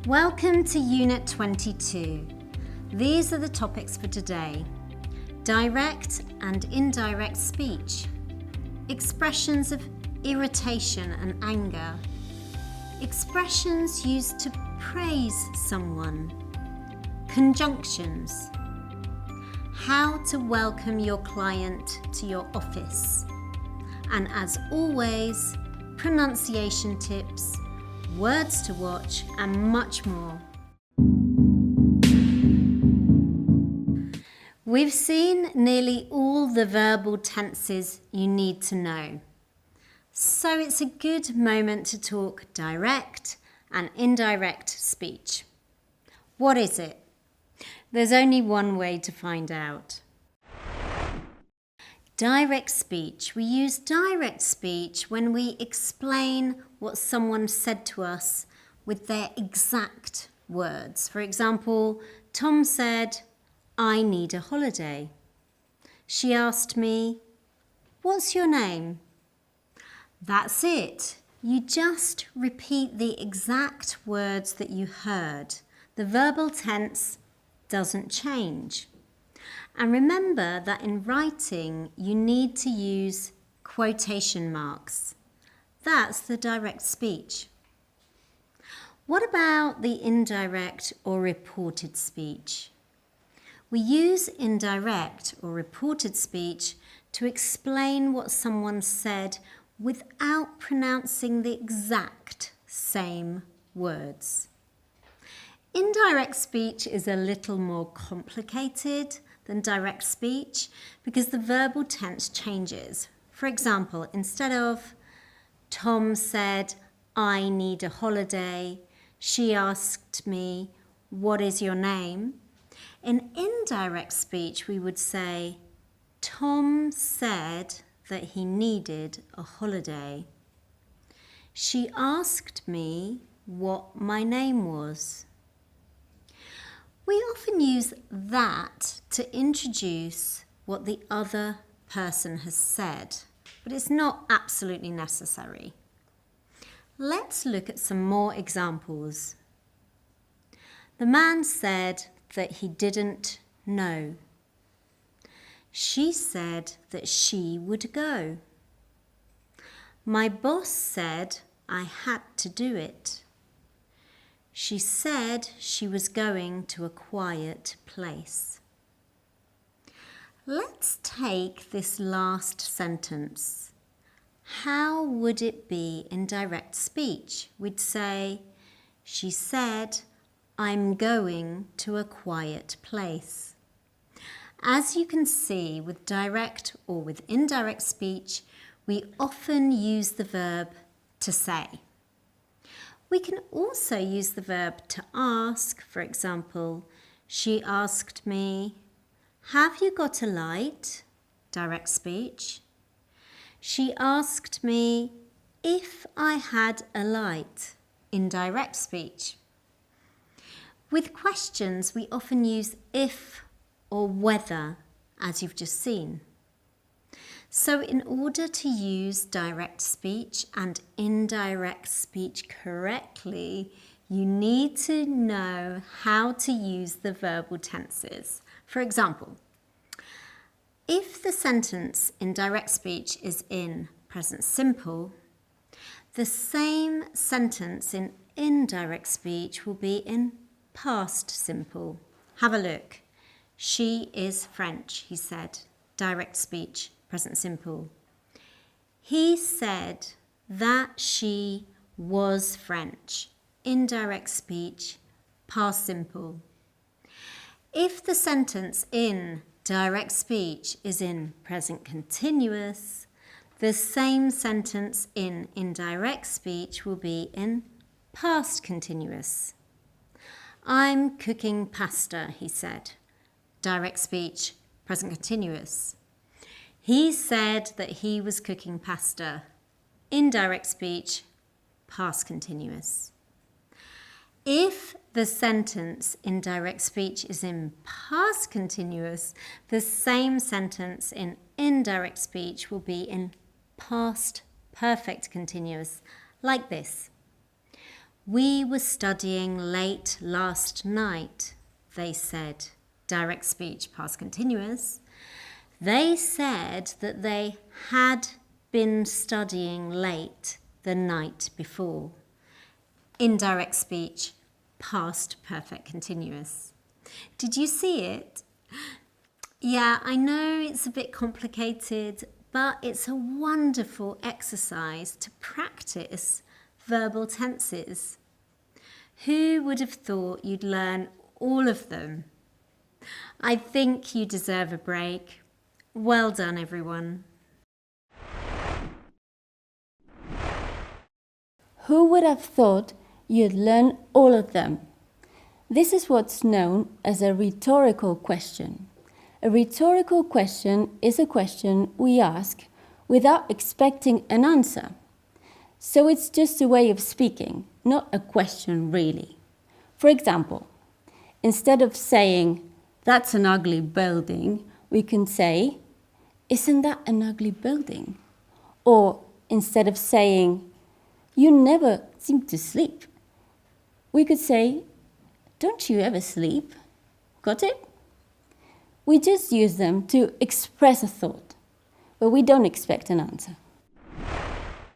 Welcome to Unit 22. These are the topics for today. Direct and indirect speech. Expressions of irritation and anger. Expressions used to praise someone. Conjunctions. How to welcome your client to your office. And as always, pronunciation tips, words to watch, and much more. We've seen nearly all the verbal tenses you need to know. So it's a good moment to talk direct and indirect speech. What is it? There's only one way to find out. Direct speech. We use direct speech when we explain what someone said to us with their exact words. For example, Tom said, "I need a holiday." She asked me, "What's your name?" That's it. You just repeat the exact words that you heard. The verbal tense doesn't change. And remember that in writing, you need to use quotation marks. That's the direct speech. What about the indirect or reported speech? We use indirect or reported speech to explain what someone said without pronouncing the exact same words. Indirect speech is a little more complicated than direct speech because the verbal tense changes. For example, instead of Tom said, "I need a holiday," she asked me, "What is your name?" In indirect speech, we would say, Tom said that he needed a holiday. She asked me what my name was. We often use that to introduce what the other person has said, but it's not absolutely necessary. Let's look at some more examples. The man said that he didn't know. She said that she would go. My boss said I had to do it. She said she was going to a quiet place. Let's take this last sentence. How would it be in direct speech? We'd say, she said, "I'm going to a quiet place." As you can see, with direct or with indirect speech, we often use the verb to say. We can also use the verb to ask. For example, she asked me, "Have you got a light?" Direct speech. She asked me if I had a light. Indirect speech. With questions, we often use if or whether, as you've just seen. So in order to use direct speech and indirect speech correctly, you need to know how to use the verbal tenses. For example, if the sentence in direct speech is in present simple, the same sentence in indirect speech will be in past simple. Have a look. She is French, he said. Direct speech, present simple. He said that she was French. Indirect speech, past simple. If the sentence in direct speech is in present continuous, the same sentence in indirect speech will be in past continuous. I'm cooking pasta, he said. Direct speech, present continuous. He said that he was cooking pasta. Indirect speech, past continuous. If the sentence in direct speech is in past continuous, the same sentence in indirect speech will be in past perfect continuous, like this. We were studying late last night, they said. Direct speech, past continuous. They said that they had been studying late the night before. Indirect speech, past perfect continuous. Did you see it? Yeah, I know it's a bit complicated, but it's a wonderful exercise to practice verbal tenses. Who would have thought you'd learn all of them? I think you deserve a break. Well done, everyone. Who would have thought you'd learn all of them? This is what's known as a rhetorical question. A rhetorical question is a question we ask without expecting an answer. So it's just a way of speaking, not a question really. For example, instead of saying, "That's an ugly building," we can say, "Isn't that an ugly building?" Or instead of saying, "You never seem to sleep," we could say, "Don't you ever sleep?" Got it? We just use them to express a thought, but we don't expect an answer.